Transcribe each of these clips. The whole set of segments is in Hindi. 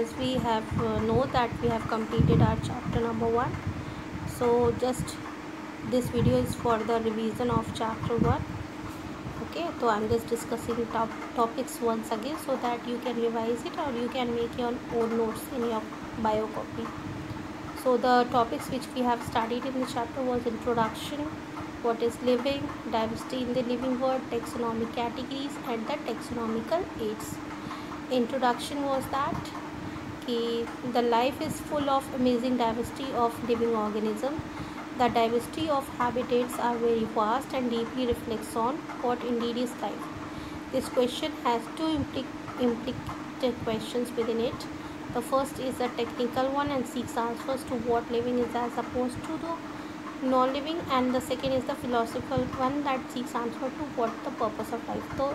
as we have know that we have completed our chapter number 1. So just this video is for the revision of chapter 1. Okay, so I'm just discussing topics once again so that you can revise it or you can make your own notes in your bio copy. So the topics which we have studied in the chapter was introduction, what is living, diversity in the living world, taxonomic categories and the taxonomical aids. Introduction was that the life is full of amazing diversity of living organisms. The diversity of habitats are very vast and deeply reflects on what indeed is life. This question has two implicated questions within it. The first is a technical one and seeks answers to what living is as opposed to the non-living, and the second is the philosophical one that seeks answer to what the purpose of life. तो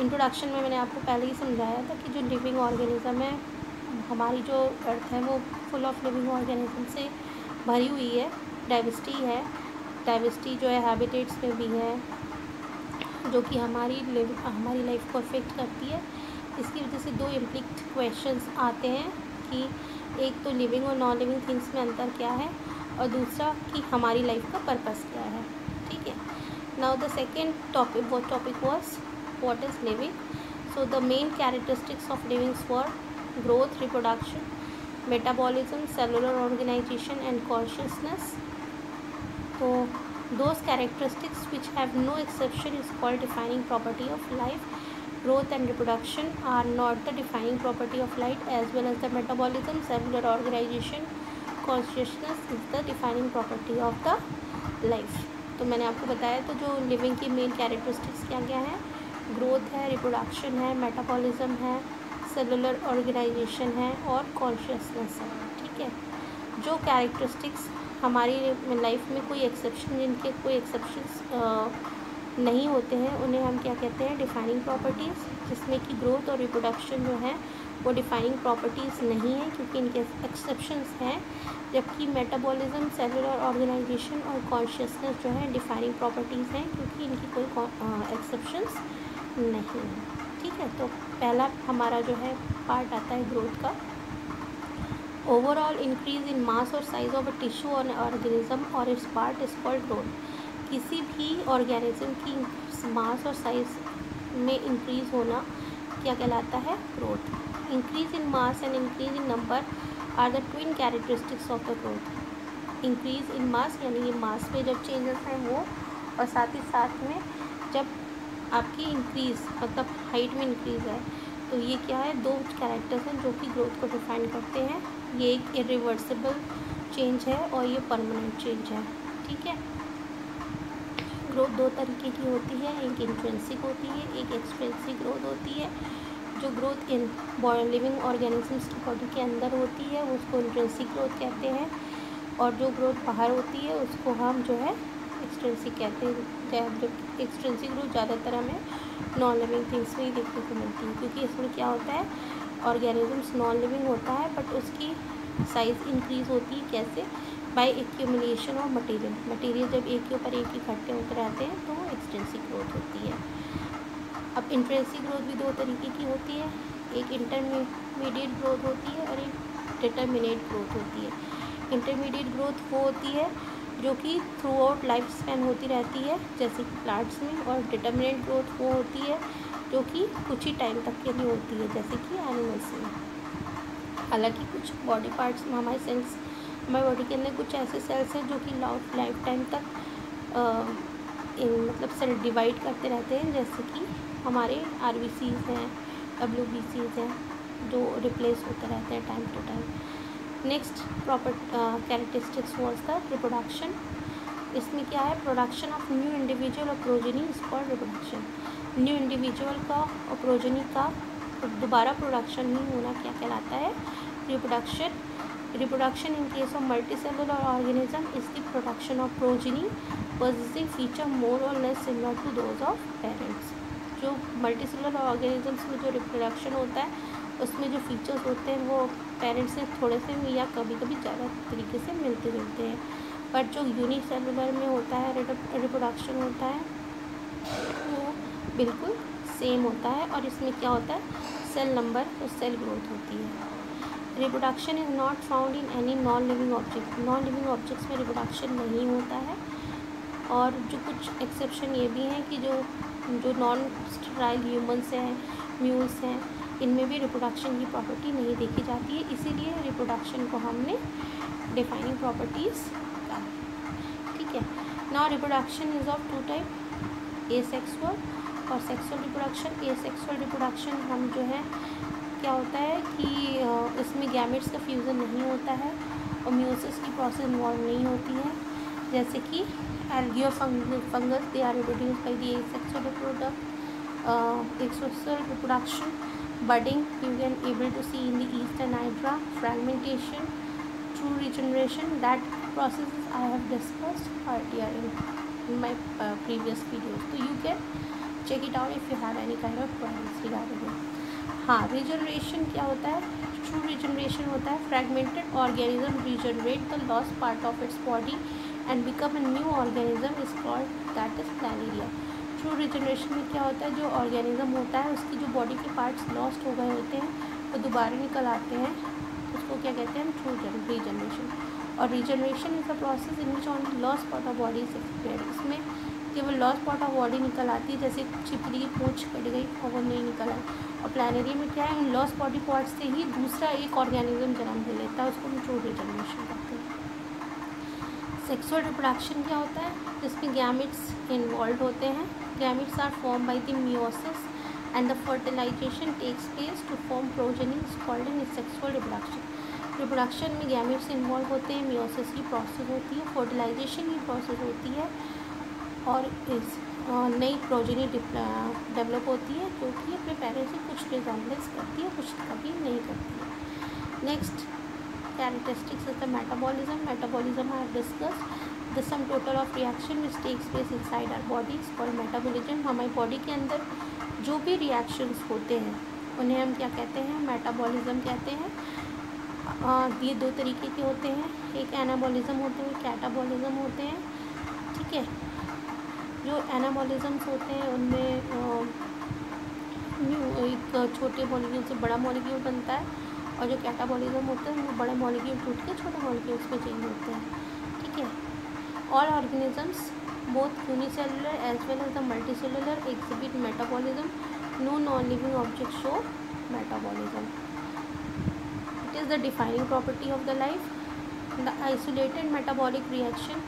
इंट्रोडक्शन में मैंने आपको पहले ही समझाया था कि जो लिविंग ऑर्गेनिज्म है, हमारी जो अर्थ है वो फुल ऑफ लिविंग ऑर्गेनिज्म से भरी हुई है, डाइवर्सिटी जो है हैबिटेट्स में भी है जो कि हमारी लाइफ को अफेक्ट करती है। इसकी वजह से दो इम्प्लिक्ट क्वेश्चंस आते हैं कि एक तो लिविंग और नॉन लिविंग थिंग्स में अंतर क्या है और दूसरा कि हमारी लाइफ का पर्पस क्या है। ठीक है, now the second topic was what is living. So the main characteristics of livings were growth, reproduction, metabolism, cellular organization and consciousness. तो those characteristics which have no exception is called defining property of life. Growth and reproduction are not the defining property of life, as well as the metabolism, cellular organization, consciousness is the defining property of the life. तो मैंने आपको बताया तो जो लिविंग की मेन कैरेक्टरिस्टिक्स क्या क्या है, ग्रोथ है, रिप्रोडक्शन है, मेटाबॉलिज्म है, सेलुलर ऑर्गेनाइजेशन है और कॉन्शियसनेस है। ठीक है, जो कैरेक्टरिस्टिक्स हमारी लाइफ में कोई एक्सेप्शन, जिनके कोई एक्सेप्शंस नहीं होते हैं, उन्हें हम क्या कहते हैं, डिफाइनिंग प्रॉपर्टीज़, जिसमें कि ग्रोथ और रिप्रोडक्शन जो है वो डिफाइनिंग प्रॉपर्टीज़ नहीं है क्योंकि इनके एक्सेप्शंस हैं, जबकि मेटाबॉलिज्म, सेलुलर ऑर्गेनाइजेशन और कॉन्शियसनेस जो है डिफाइनिंग प्रॉपर्टीज़ हैं क्योंकि इनकी कोई एक्सेप्शंस नहीं है। ठीक है, तो पहला हमारा जो है पार्ट आता है ग्रोथ का। ओवरऑल इंक्रीज इन मास और साइज ऑफ अ टिश्यू और ऑर्गेनिज्म और it's part is called growth. किसी भी ऑर्गेनिज्म की मास और साइज में इंक्रीज होना क्या कहलाता है, growth. Increase in mass and increase in number are the twin characteristics of the growth. Increase in mass यानी ये मास में जब चेंजेस हैं वो, और साथ ही साथ में जब आपकी इंक्रीज मतलब हाइट में इंक्रीज है, तो ये क्या है, दो कैरेक्टर्स हैं जो कि ग्रोथ को डिफाइन करते हैं। ये एक इरिवर्सिबल चेंज है और ये परमानेंट चेंज है। ठीक है, ग्रोथ दो तरीके की होती है, एक इंट्रिंसिक होती है, एक एक्सट्रिंसिक ग्रोथ होती है। जो ग्रोथ इन लिविंग ऑर्गेनिजम्स की बॉडी के अंदर होती है उसको इंट्रिंसिक ग्रोथ कहते हैं, और जो ग्रोथ बाहर होती है उसको हम जो है एक्सट्रिंसिक कहते हैं। जो एक्सट्रिंसिक ग्रोथ ज़्यादातर हमें नॉन लिविंग थिंग्स में ही देखने को मिलती है क्योंकि इसमें क्या होता है, ऑर्गेनिजम्स नॉन लिविंग होता है बट उसकी साइज़ इंक्रीज़ होती है कैसे, बाय एक्यूमुलेशन ऑफ मटेरियल जब एक के ऊपर एक इकट्ठे होते रहते हैं तो एक्सटेंसिव ग्रोथ होती है। अब इंट्रिंसिक ग्रोथ भी दो तरीके की होती है, एक इंटरमीडिएट ग्रोथ होती है और एक डिटरमिनेट ग्रोथ होती है। इंटरमीडिएट ग्रोथ वो होती है जो कि थ्रू आउट लाइफ स्पैन होती रहती है जैसे कि प्लांट्स में, और डिटरमिनेट ग्रोथ वो होती है जो कि कुछ ही टाइम तक के लिए होती है जैसे कि एनिमल्स में। हालांकि कुछ बॉडी पार्ट्स में हमारे बॉडी के अंदर कुछ ऐसे सेल्स हैं जो कि लाइफ टाइम तक मतलब सेल डिवाइड करते रहते हैं, जैसे कि हमारे RBCs हैं, WBCs हैं जो रिप्लेस होते रहते हैं time to time. Next characteristics was the reproduction. इसमें क्या है, प्रोडक्शन ऑफ न्यू इंडिविजुअल और progeny is called reproduction. New individual का और प्रोजेनी का दोबारा प्रोडक्शन नहीं होना क्या कहलाता है, reproduction. Reproduction in case of multicellular organism is the production of progeny possessing feature more or less similar to those of parents. जो मल्टीसेलुलर ऑर्गेनिजम्स में जो रिप्रोडक्शन होता है उसमें जो फीचर्स होते हैं वो पेरेंट्स से थोड़े से या कभी कभी ज़्यादा तरीके से मिलते जुलते हैं, पर जो यूनिसेलुलर में होता है रिप्रोडक्शन होता है वो बिल्कुल सेम होता है, और इसमें क्या होता है, सेल नंबर और सेल ग्रोथ होती है। Reproduction is not found in any non living object, non living objects में रिप्रोडक्शन नहीं होता है। और जो कुछ एक्सेप्शन ये भी हैं कि जो नॉन स्टेराइल ह्यूमन्स हैं, म्यूल्स हैं, इनमें भी रिप्रोडक्शन की प्रॉपर्टी नहीं देखी जाती है, इसीलिए रिप्रोडक्शन को हमने डिफाइनिंग प्रॉपर्टीज़ कहा। ठीक है। Now reproduction is of two type, asexual और सेक्सुअल रिप्रोडक्शन। एसेक्सुअल रिप्रोडक्शन हम जो है क्या होता है कि इसमें गैमेट्स का फ्यूज़न नहीं होता है और म्यूसिस की प्रोसेस इन्वॉल्व नहीं होती है, जैसे कि algae or fungus, they are reproduced by the asexual reproduction. Budding, you can able to see in the eastern hydra. Fragmentation, true regeneration, that processes I have discussed earlier in my previous videos, so you can check it out if you have any kind of queries regarding it. हाँ, रिजनरेशन क्या होता है? ट्रू रिजनरेशन होता है fragmented organism regenerate the lost part of its body and become a new organism is called that is Planaria. True regeneration में क्या होता है? जो ऑर्गेनिज्म होता है उसकी जो बॉडी के पार्ट्स लॉस्ट हो गए होते हैं वो दोबारा निकल आते हैं, उसको क्या कहते हैं? True regeneration. और regeneration is the process in which on lost part of body is repaired. इसमें केवल लॉस्ट पार्ट ऑफ बॉडी निकल आती है, जैसे छिपकली की पूंछ कट गई और वो नहीं निकल आई। और प्लानेरिया में क्या है? उन लॉस्ट बॉडी पार्ट से ही दूसरा एक ऑर्गेनिज्म जन्म ले लेता है, उसको हम ट्रू रिजनरेशन कहते हैं। सेक्सुअल रिप्रोडक्शन क्या होता है? जिसमें गैमेट्स इन्वॉल्व होते हैं। Gametes are form by the meiosis and the fertilization takes place to form progeny is called in sexual reproduction. रिप्रोडक्शन में गैमेट्स इन्वॉल्व होते हैं, मियोसिस की प्रोसेस होती है, फर्टिलाइजेशन की प्रोसेस होती है और इस नई प्रोजेनी डेवलप होती है जो कि अपने पेरेंट्स से कुछ रिजेंबलेंस करती है, कुछ कभी नहीं करती है। Next characteristics is the metabolism. Metabolism I have discussed the sum total of reaction which takes place inside our body is called metabolism. हमारी बॉडी के अंदर जो भी रिएक्शंस होते हैं उन्हें हम क्या कहते हैं? मेटाबॉलिज्म कहते हैं। ये दो तरीके के होते हैं, एक एनाबॉलिज्म होते हैं, कैटाबॉलिज्म होते हैं। ठीक है। जो एनाबॉलिज्म्स होते हैं उनमें एक छोटे मॉलिक्यूल से बड़ा मॉलिक्यूल बनता है और जो कैटाबॉलिज्म होता है वो बड़े मॉलिक्यूल टूट के छोटे मॉलिक्यूल्स में चेंज होते हैं। ठीक है। All organisms both unicellular as well as the multicellular exhibit metabolism. No non living object show metabolism. It is the defining property of the life. The isolated metabolic reaction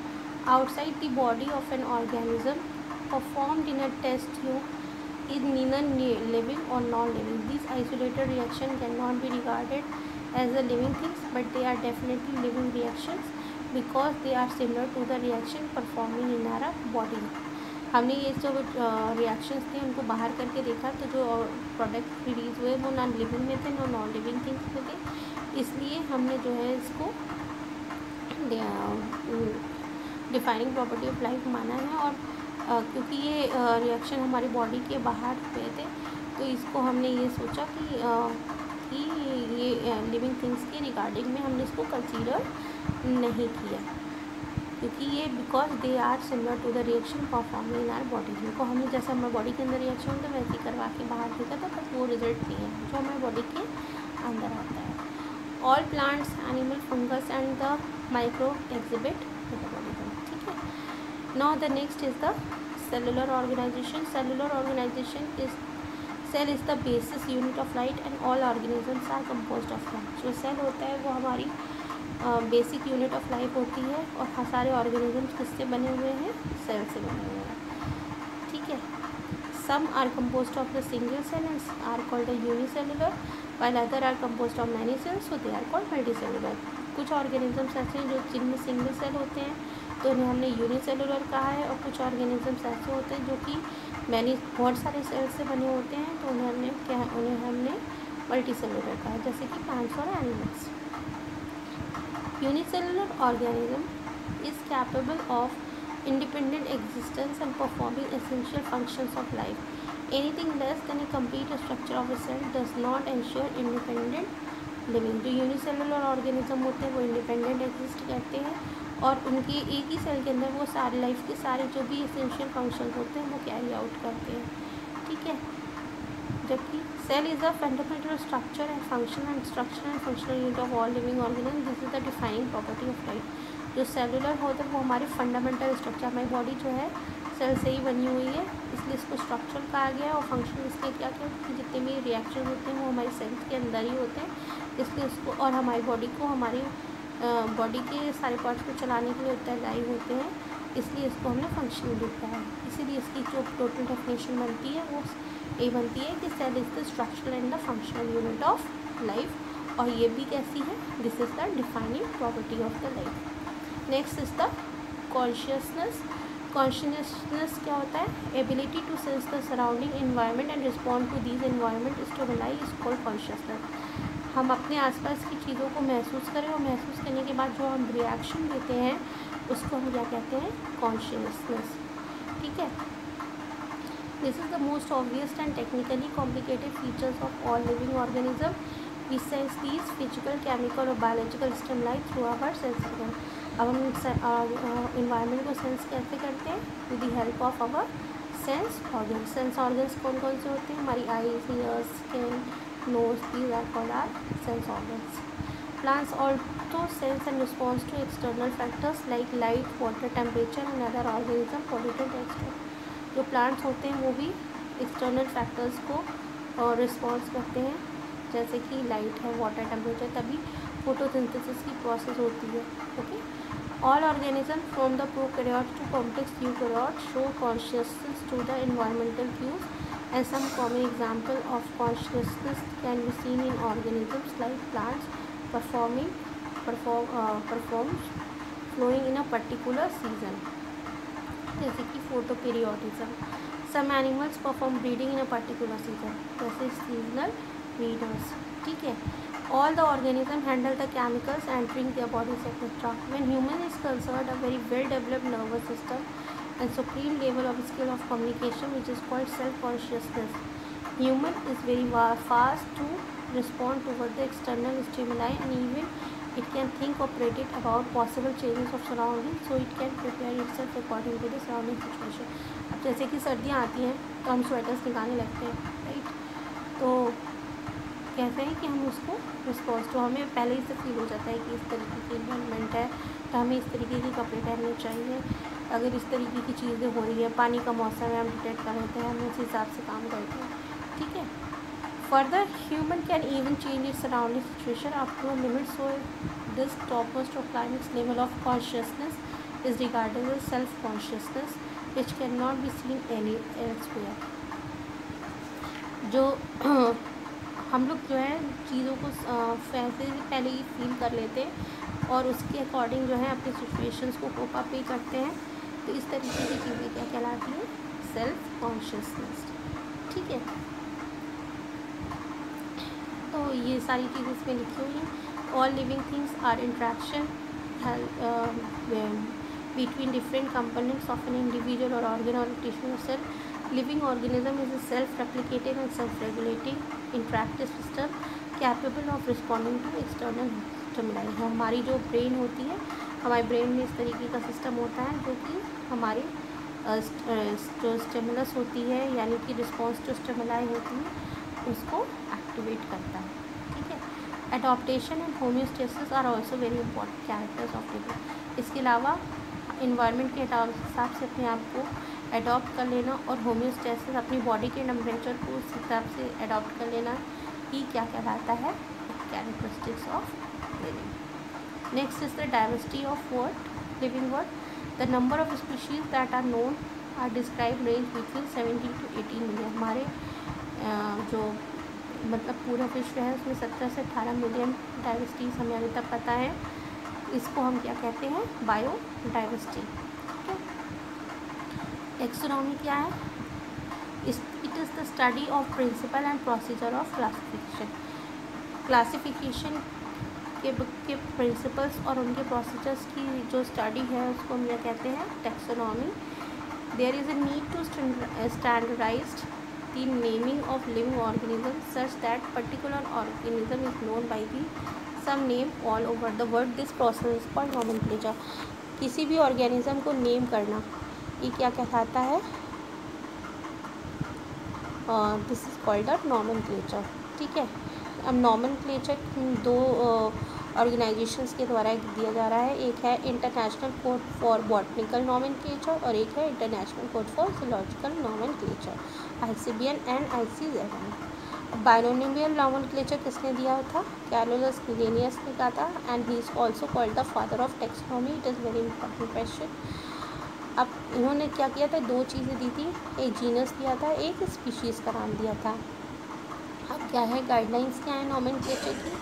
outside the body of an organism performed in a test tube is neither living or non-living. These isolated reactions cannot be regarded as the living things, but they are definitely living reactions because they are similar to the reaction performing in our body. हमने ये जो रिएक्शंस थे उनको बाहर करके देखा तो जो प्रोडक्ट रिलीज़ हुए वो नॉन लिविंग में थे, नॉन लिविंग थिंग्स में थे, इसलिए हमने जो है इसको डिफाइनिंग प्रॉपर्टी ऑफ लाइफ माना है। और क्योंकि ये रिएक्शन हमारी बॉडी के बाहर हुए थे तो इसको हमने ये सोचा कि ये लिविंग थिंग्स के रिगार्डिंग में हमने इसको कंसीडर नहीं किया, क्योंकि ये because they are similar to the reaction performing in our body. इनको हमने जैसे हमारे बॉडी के अंदर रिएक्शन होता है वैसे ही करवा के बाहर देखा था, बट वो रिजल्ट नहीं है जो हमारे बॉडी के अंदर आता है। All plants, animal, fungus and the micro exhibit metabolism. ठीक है। Now the next is the cellular organization. Cellular organization is cell is the basis unit of life and all organisms are composed of life. जो सेल होता है वो हमारी बेसिक यूनिट ऑफ लाइफ होती है और सारे ऑर्गेनिजम्स किससे बने हुए हैं? सेल से बने हुए हैं। ठीक है। Some are composed of the single cell and are called unicellular, while other are composed of many cells, so they are called multicellular. कुछ ऑर्गेनिजम्स ऐसे हैं जो जिनमें सिंगल सेल होते हैं तो उन्हें हमने यूनिसेलुलर कहा है, और कुछ ऑर्गेनिजम्स ऐसे होते हैं जो कि बहुत सारे सेल्स से बने होते हैं तो उन्हें हमने मल्टीसेलुलर कहा है, जैसे कि प्लांट्स और animals. Unicellular organism is capable of independent existence and performing essential functions of life. Anything less than a complete structure of a cell does not ensure independent living. जो यूनिसेलुलर ऑर्गेनिज्म होते हैं वो इंडिपेंडेंट एग्जिस्ट करते हैं और उनके एक ही सेल के अंदर वो सारे लाइफ के सारे जो भी एसेंशियल फंक्शंस होते हैं वो कैरी आउट करते हैं। ठीक है। जबकि Cell is the fundamental structure and functional unit of all living organisms. This is the defining property of life. जो सेलुलर होता है वो हमारी फंडामेंटल स्ट्रक्चर, हमारी बॉडी जो है सेल से ही बनी हुई है, इसलिए इसको स्ट्रक्चर कहा गया है। और फंक्शन इसलिए क्या कि जितने भी रिएक्शन होते हैं वो हमारी सेल्स के अंदर ही होते हैं, इसलिए इसको और हमारी बॉडी को हमारी बॉडी के सारे पार्ट्स को चलाने के लिए उत्तरदायी होते हैं, इसलिए इसको हमने फंक्शनल यूनिट कहा है। इसीलिए इसकी जो टोटल डेफिनेशन बनती है वो ये बनती है कि cell is the structural and the functional unit of life. और ये भी कैसी है, this is the defining property of the life. Next is the consciousness. Consciousness क्या होता है, ability to sense the surrounding environment and respond to these environment stimuli is called consciousness. हम अपने आसपास की चीज़ों को महसूस करें और महसूस करने के बाद जो हम रिएक्शन देते हैं उसको हम क्या कहते हैं, कॉन्शियसनेस। ठीक है, this is the most obvious and technically complicated features of all living organism. We sense these physical, chemical और biological stimuli through our sense organ. अब हम इन्वायरमेंट को सेंस कैसे करते हैं, with the help of our sense organ. Sense organs कौन कौन से होते हैं, हमारी eyes, ears, skin, nose, these are called our sense organs. Plants also sense and response to external factors like light, water, temperature and other organism pollutant external. जो plants होते हैं वो भी external factors को रिस्पॉन्स करते हैं, जैसे कि लाइट है, वाटर, टेम्परेचर, तभी फोटोसिंथेसिस की प्रोसेस होती है। Okay, all organism from the prokaryote to complex eukaryote show consciousness to the environmental cues. And some common example of consciousness can be seen in organisms like plants performs flowing in a particular season, जैसे कि photoperiodism. Some animals perform breeding in a particular season, जैसे seasonal breeders. ठीक है, all the organisms handle the chemicals entering their bodies etc. When human is concerned, a very well developed nervous system and supreme level of skill of communication which is called self-consciousness. Human is very fast to respond toward the external stimuli and even it can think or predict about possible changes of surroundings, so it can prepare itself according to the surrounding situation. अब जैसे कि सर्दियाँ आती हैं तो हम स्वेटर्स निकालने लगते हैं, राइट, तो कहते हैं कि हम उसको रिस्पॉन्स तो हमें पहले ही से फील हो जाता है कि इस तरीके की इन्वायरमेंट है तो हमें इस तरीके के कपड़े पहनने चाहिए। अगर इस तरीके की चीज़ें हो रही है, पानी का मौसम है, हम डिटेक्ट कर लेते हैं, हम उस हिसाब से काम करते हैं। ठीक है, further human can even change its surrounding situation up to limit, so this topmost of climax level of consciousness is regarded as self consciousness which can not be seen any elsewhere. जो हम लोग जो है चीज़ों को पहले ही फील कर लेते हैं और उसके अकॉर्डिंग जो है अपनी सिचुएशंस को कोप अप भी करते हैं, तो इस तरीके की चीज़ें क्या कहलाती हैं, सेल्फ कॉन्शियसनेस। ठीक है, तो ये सारी चीज़ें इसमें लिखी हुई हैं। All living things are interaction between different components of an individual और ऑर्गन और tissue cell. Living organism is a self-replicating and self-regulating interactive system capable of responding to external stimuli। हमारी जो ब्रेन होती है, हमारे ब्रेन में इस तरीके का सिस्टम होता है जो कि हमारी जो स्टिमुलस होती है यानी कि रिस्पॉन्स जो स्टिमुलाई होती है उसको एक्टिवेट करता है। ठीक है, adaptation and homeostasis are also very important characters of living. इसके अलावा इन्वायरमेंट के हिसाब से अपने आप को एडॉप्ट कर लेना और होम्योस्टेसिस अपनी बॉडी के टेम्परेचर को उस हिसाब से एडॉप्ट कर लेना ही क्या कहलाता है, characteristics of living. Next is the diversity of world living world. The number of species that are known are describe range between 17 to 18 million. हमारे जो मतलब पूरा विश्व है उसमें 17 से 18 मिलियन डाइवर्सिटीज़ हमें अभी तक पता है। इसको हम क्या कहते हैं, बायो डाइवर्सिटी। टैक्सोनॉमी क्या है, it is the study of principle and procedure of classification. Classification के प्रिंसिपल्स और उनके प्रोसीजर्स की जो स्टडी है उसको हम क्या कहते हैं, taxonomy. There is a need to standardized the naming of living organism such that particular organism is known by the same name all over the world. This process is called nomenclature. किसी भी ऑर्गेनिज्म को नेम करना ये क्या कहलाता है, this is called a nomenclature. ठीक है, अब नॉमेनक्लेचर दो ऑर्गेनाइजेशंस के द्वारा दिया जा रहा है, एक है international code for botanical nomenclature और एक है international code for zoological nomenclature, ICBN and ICZN। Binomial nomenclature किसने दिया था? कैरोलस लिनियस ने कहा था, and he is also called the father of taxonomy. It is very important question. अब इन्होंने क्या किया था, दो चीज़ें दी थी, एक जीनस दिया था, एक स्पीशीज़ का नाम दिया था। अब क्या है, गाइडलाइंस क्या है नॉमेनक्लेचर की,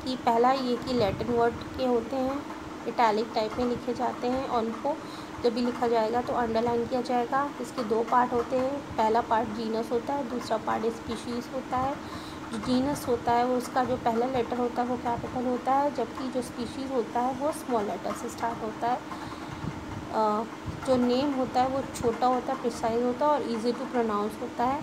कि पहला ये कि लैटिन वर्ड के होते हैं, इटैलिक टाइप में लिखे जाते हैं और उनको जब भी लिखा जाएगा तो अंडरलाइन किया जाएगा। इसके दो पार्ट होते हैं, पहला पार्ट जीनस होता है, दूसरा पार्ट स्पीशीज़ होता है। जो जीनस होता है वो उसका जो पहला लेटर होता है वो कैपिटल होता है, जबकि जो स्पीशीज़ होता है वो स्मॉल लेटर से स्टार्ट होता है। जो नेम होता है वो छोटा होता है, प्रिसाइज होता है और ईजी टू प्रोनाउंस होता है।